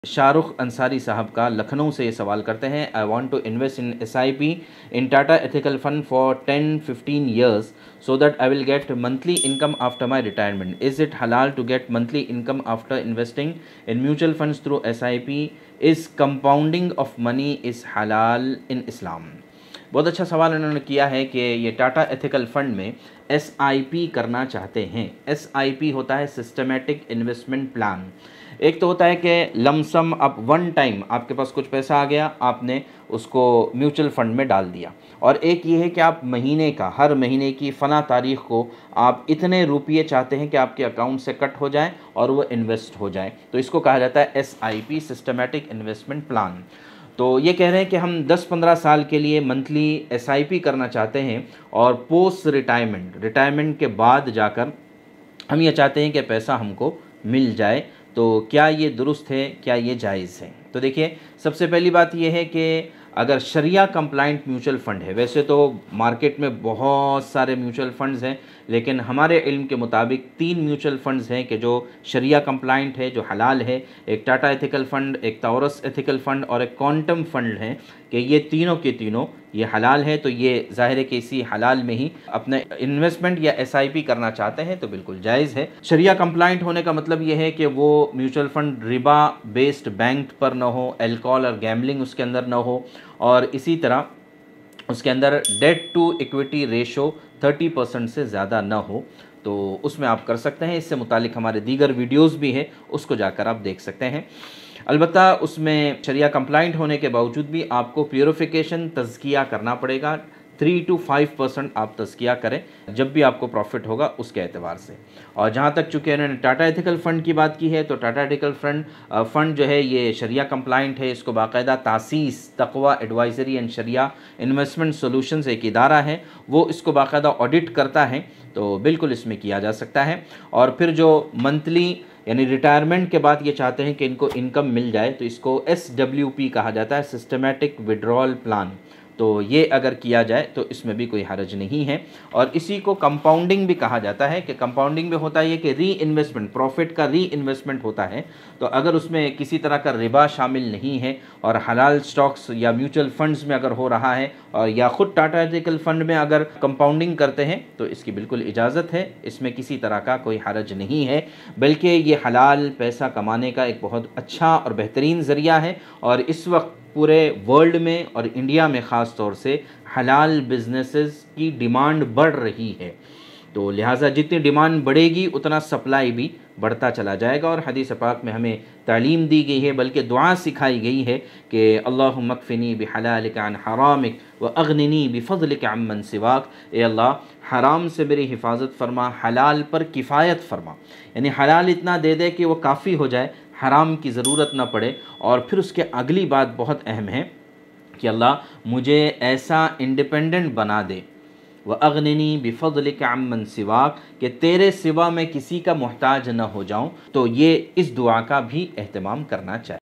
شاہ رخ انصاری صاحب کا لکھنؤ سے یہ سوال کرتے ہیں، I want to invest in SIP in Tata ethical fund for 10-15 years so that I will get monthly income after my retirement. Is it halal to get monthly income after investing in mutual funds through SIP? Is compounding of money is halal in Islam? بہت اچھا سوال انہوں نے کیا ہے کہ یہ Tata ethical fund میں SIP کرنا چاہتے ہیں۔ SIP ہوتا ہے سسٹمیٹک انویسٹمنٹ پلان۔ ایک تو ہوتا ہے کہ لم سم اب ون ٹائم آپ کے پاس کچھ پیسہ آ گیا، آپ نے اس کو میوچل فنڈ میں ڈال دیا، اور ایک یہ ہے کہ آپ مہینے کا ہر مہینے کی فلاں تاریخ کو آپ اتنے روپیے چاہتے ہیں کہ آپ کے اکاؤنٹ سے کٹ ہو جائیں اور وہ انویسٹ ہو جائیں، تو اس کو کہا جاتا ہے SIP سسٹمیٹک انویسٹمنٹ پلان۔ تو یہ کہہ رہے ہیں کہ ہم 10-15 سال کے لیے منتھلی SIP کرنا چاہتے ہیں، اور پوسٹ ریٹائرمنٹ کے بعد جا کر ہم یہ چاہتے ہیں کہ پیسہ ہم کو مل جائے، تو کیا یہ درست ہے، کیا یہ جائز ہے؟ تو دیکھیے، سب سے پہلی بات یہ ہے کہ اگر شریعہ کمپلائنٹ میوچل فنڈ ہے، ویسے تو مارکیٹ میں بہت سارے میوچل فنڈز ہیں، لیکن ہمارے علم کے مطابق 3 میوچل فنڈز ہیں کہ جو شریعہ کمپلائنٹ ہے، جو حلال ہے۔ ایک ٹاٹا ایتھیکل فنڈ، ایک تاورس ایتھیکل فنڈ اور ایک کوانٹم فنڈ ہے، کہ یہ تینوں کے تینوں یہ حلال ہے۔ تو یہ ظاہر ہے کہ اسی حلال میں ہی اپنا انویسٹمنٹ یا SIP کرنا چاہتے ہیں تو بالکل جائز ہے۔ شریعہ کمپلائنٹ ہونے کا مطلب یہ ہے کہ وہ میوچل فنڈ ربا بیسڈ بینک پر نہ ہو، الکوہل اور گیملنگ اس کے اندر نہ ہو، اور اسی طرح اس کے اندر ڈیٹ ٹو ایکویٹی ریشو 30% سے زیادہ نہ ہو، تو اس میں آپ کر سکتے ہیں۔ اس سے متعلق ہمارے دیگر ویڈیوز بھی ہیں، اس کو جا کر آپ دیکھ سکتے ہیں۔ البتہ اس میں شریعہ کمپلائنٹ ہونے کے باوجود بھی آپ کو پیوریفیکیشن تزکیہ کرنا پڑے گا، 3-5% آپ تزکیہ کریں جب بھی آپ کو پروفٹ ہوگا اس کے اعتبار سے۔ اور جہاں تک چونکہ انہوں نے ٹاٹا ایتھیکل فنڈ کی بات کی ہے، تو ٹاٹا ایتھیکل فنڈ جو ہے یہ شریعہ کمپلائنٹ ہے۔ اس کو باقاعدہ تاسیس تقوی advisory and Shariah investment solutions ایک ادارہ ہے، وہ اس کو باقاعدہ آڈٹ کرتا ہے، تو بالکل اس میں کیا جا سکتا ہے۔ اور پھر جو منتھلی یعنی ریٹائرمنٹ کے بعد یہ چاہتے ہیں کہ ان کو انکم مل جائے، تو اس کو SWP کہا جاتا ہے، سسٹمیٹک وڈرول پلان۔ تو یہ اگر کیا جائے تو اس میں بھی کوئی حرج نہیں ہے۔ اور اسی کو کمپاؤنڈنگ بھی کہا جاتا ہے، کہ کمپاؤنڈنگ میں ہوتا ہے یہ کہ ری انویسٹمنٹ، پروفٹ کا ری انویسٹمنٹ ہوتا ہے۔ تو اگر اس میں کسی طرح کا ربا شامل نہیں ہے، اور حلال سٹاکس یا میوچل فنڈز میں اگر ہو رہا ہے، اور یا خود ٹاٹا ایتھیکل فنڈ میں اگر کمپاؤنڈنگ کرتے ہیں، تو اس کی بالکل اجازت ہے، اس میں کسی طرح کا کوئی حرج نہیں ہے، بلکہ یہ حلال پیسہ کمانے کا ایک بہت اچھا اور بہترین ذریعہ ہے۔ اور اس وقت پورے ورلڈ میں اور انڈیا میں خاص طور سے حلال بزنسز کی ڈیمانڈ بڑھ رہی ہے، تو لہٰذا جتنی ڈیمانڈ بڑھے گی اتنا سپلائی بھی بڑھتا چلا جائے گا۔ اور حدیث پاک میں ہمیں تعلیم دی گئی ہے، بلکہ دعا سکھائی گئی ہے کہ اللہم اکفنی بحلالک عن حرامک واغننی بفضلک عمن سواک۔ اے اللہ، حرام سے میری حفاظت فرما، حلال پر کفایت فرما، یعنی حلال اتنا دے دے کہ وہ کافی ہو جائے، حرام کی ضرورت نہ پڑے۔ اور پھر اس کے اگلی بات بہت اہم ہے کہ اللہ مجھے ایسا انڈیپینڈنٹ بنا دے، وَأَغْنِنِي بِفَضْلِكَ عَمَّن سِوَاكَ، کہ تیرے سوا میں کسی کا محتاج نہ ہو جاؤں۔ تو یہ اس دعا کا بھی اہتمام کرنا چاہیے۔